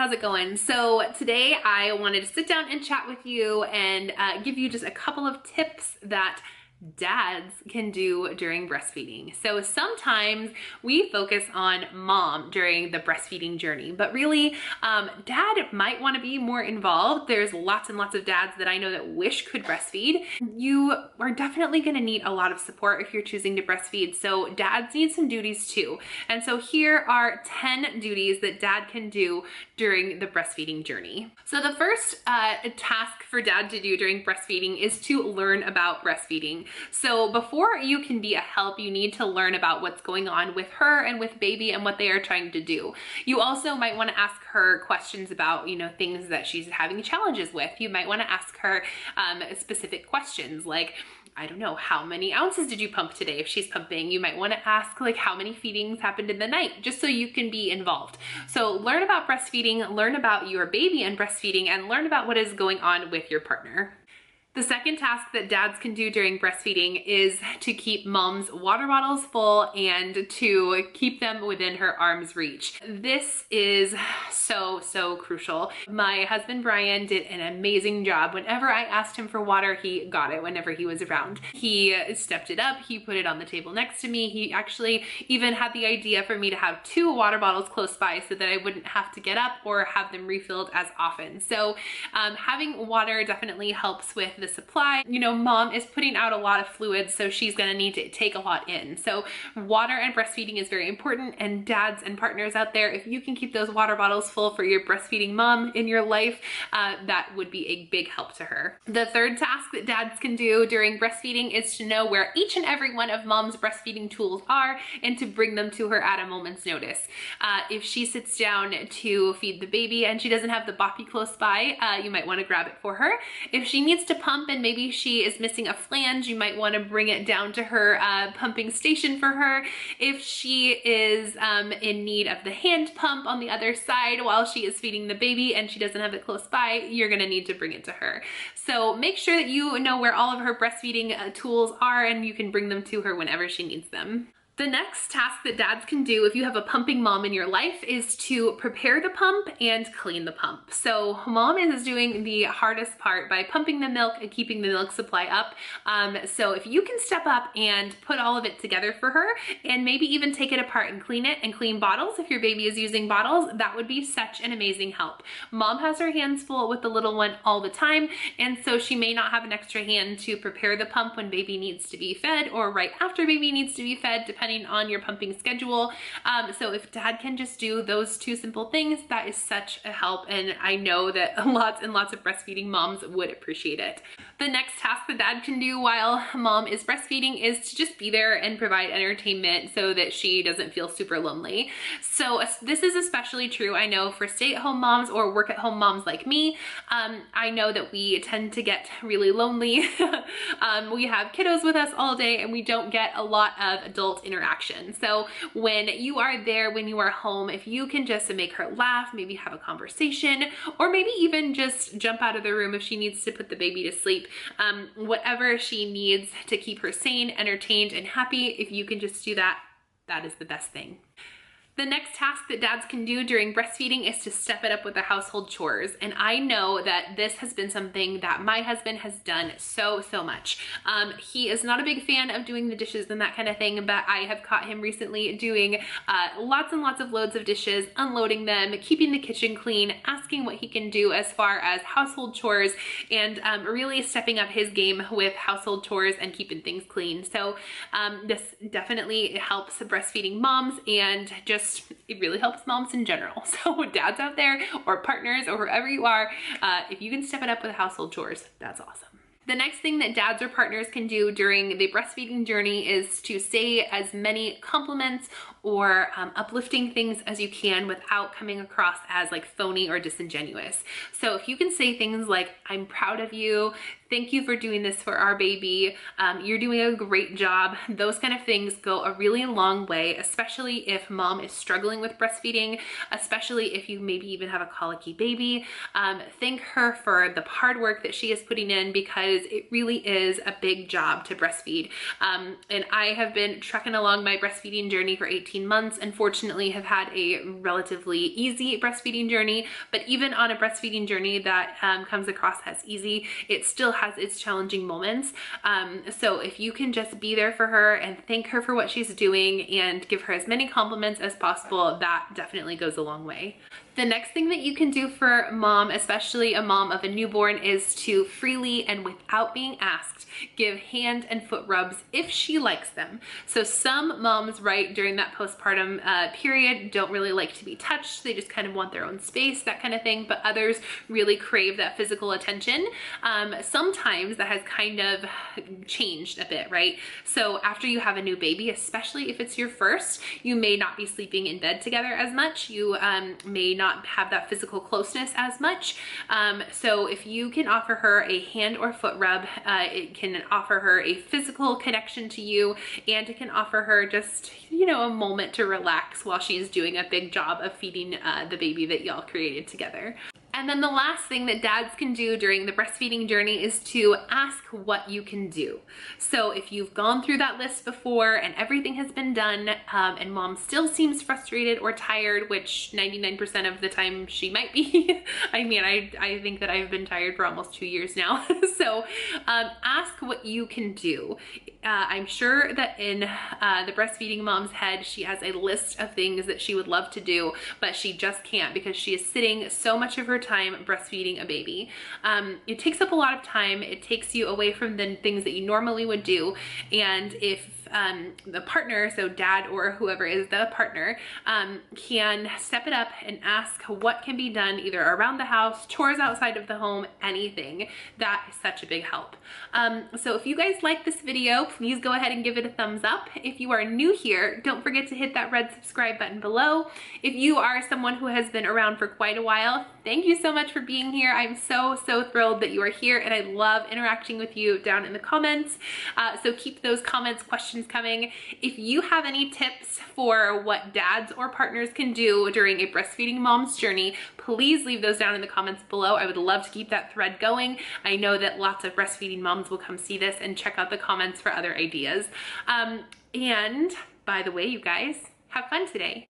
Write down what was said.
how's it going? So today I wanted to sit down and chat with you and give you just a couple of tips that dads can do during breastfeeding. So sometimes we focus on mom during the breastfeeding journey, but really dad might want to be more involved. There's lots and lots of dads that I know that wish could breastfeed. You are definitely going to need a lot of support if you're choosing to breastfeed. So dads need some duties too. And so here are 10 duties that dad can do during the breastfeeding journey. So the first task for dad to do during breastfeeding is to learn about breastfeeding. So before you can be a help, you need to learn about what's going on with her and with baby and what they are trying to do. You also might want to ask her questions about, things that she's having challenges with. You might want to ask her specific questions like, I don't know, how many ounces did you pump today? If she's pumping, you might want to ask like how many feedings happened in the night, just so you can be involved. So learn about breastfeeding, learn about your baby and breastfeeding, and learn about what is going on with your partner. The second task that dads can do during breastfeeding is to keep mom's water bottles full and to keep them within her arm's reach. This is so crucial. My husband Brian did an amazing job. Whenever I asked him for water, he got it whenever he was around. He stepped it up, he put it on the table next to me. He actually even had the idea for me to have 2 water bottles close by so that I wouldn't have to get up or have them refilled as often. So having water definitely helps with the supply. Mom is putting out a lot of fluids, so she's gonna need to take a lot in. So water and breastfeeding is very important, and dads and partners out there, if you can keep those water bottles full for your breastfeeding mom in your life, that would be a big help to her. The third task that dads can do during breastfeeding is to know where each and every one of mom's breastfeeding tools are and to bring them to her at a moment's notice. If she sits down to feed the baby and she doesn't have the boppy close by, you might want to grab it for her. If she needs to pump and maybe she is missing a flange, you might want to bring it down to her pumping station for her. If she is in need of the hand pump on the other side while she is feeding the baby and she doesn't have it close by, you're going to need to bring it to her. So make sure that you know where all of her breastfeeding tools are and you can bring them to her whenever she needs them. The next task that dads can do if you have a pumping mom in your life is to prepare the pump and clean the pump. So mom is doing the hardest part by pumping the milk and keeping the milk supply up. So if you can step up and put all of it together for her and maybe even take it apart and clean it and clean bottles if your baby is using bottles, that would be such an amazing help. Mom has her hands full with the little one all the time, and so she may not have an extra hand to prepare the pump when baby needs to be fed or right after baby needs to be fed, depending on your pumping schedule. So if dad can just do those 2 simple things, that is such a help, and I know that lots and lots of breastfeeding moms would appreciate it. The next task that dad can do while mom is breastfeeding is to just be there and provide entertainment so that she doesn't feel super lonely. So this is especially true, I know, for stay-at-home moms or work-at-home moms like me. I know that we tend to get really lonely. We have kiddos with us all day and we don't get a lot of adult interaction. So when you are there, when you are home, if you can just make her laugh, maybe have a conversation, or maybe even just jump out of the room if she needs to put the baby to sleep, whatever she needs to keep her sane, entertained, and happy, if you can just do that, that is the best thing. The next task that dads can do during breastfeeding is to step it up with the household chores. And I know that this has been something that my husband has done so much. He is not a big fan of doing the dishes and that kind of thing, but I have caught him recently doing lots and lots of loads of dishes, unloading them, keeping the kitchen clean, asking what he can do as far as household chores, and really stepping up his game with household chores and keeping things clean. So this definitely helps breastfeeding moms, and just it really helps moms in general. So dads out there or partners or whoever you are, if you can step it up with household chores, that's awesome. The next thing that dads or partners can do during the breastfeeding journey is to say as many compliments or uplifting things as you can without coming across as like phony or disingenuous. So if you can say things like, I'm proud of you, thank you for doing this for our baby, you're doing a great job, those kind of things go a really long way, especially if mom is struggling with breastfeeding, especially if you maybe even have a colicky baby. Thank her for the hard work that she is putting in, because it really is a big job to breastfeed. And I have been trucking along my breastfeeding journey for 18 18 months, unfortunately have had a relatively easy breastfeeding journey, but even on a breastfeeding journey that comes across as easy, it still has its challenging moments. So if you can just be there for her and thank her for what she's doing and give her as many compliments as possible, that definitely goes a long way. The next thing that you can do for mom, especially a mom of a newborn, is to freely and without being asked, give hand and foot rubs if she likes them. So some moms, right, during that postpartum period don't really like to be touched. They just kind of want their own space, that kind of thing. But others really crave that physical attention. Sometimes that has kind of changed a bit, right? So after you have a new baby, especially if it's your first, you may not be sleeping in bed together as much. You may not have that physical closeness as much. So if you can offer her a hand or foot rub, it can offer her a physical connection to you, and it can offer her just, you know, a moment to relax while she's doing a big job of feeding the baby that y'all created together. And then the last thing that dads can do during the breastfeeding journey is to ask what you can do. So if you've gone through that list before and everything has been done, and mom still seems frustrated or tired, which 99% of the time she might be. I mean, I think that I've been tired for almost 2 years now. So ask what you can do. I'm sure that in the breastfeeding mom's head, she has a list of things that she would love to do, but she just can't because she is sitting so much of her time breastfeeding a baby. It takes up a lot of time. It takes you away from the things that you normally would do. And if the partner, so dad or whoever is the partner, can step it up and ask what can be done either around the house, chores outside of the home, anything, that is such a big help. So if you guys like this video, please go ahead and give it a thumbs up. If you are new here, don't forget to hit that red subscribe button below. If you are someone who has been around for quite a while, thank you so much for being here. I'm so thrilled that you are here, and I love interacting with you down in the comments. So keep those comments, questions coming. If you have any tips for what dads or partners can do during a breastfeeding mom's journey, please leave those down in the comments below. I would love to keep that thread going. I know that lots of breastfeeding moms will come see this and check out the comments for other ideas. And by the way, you guys, have fun today.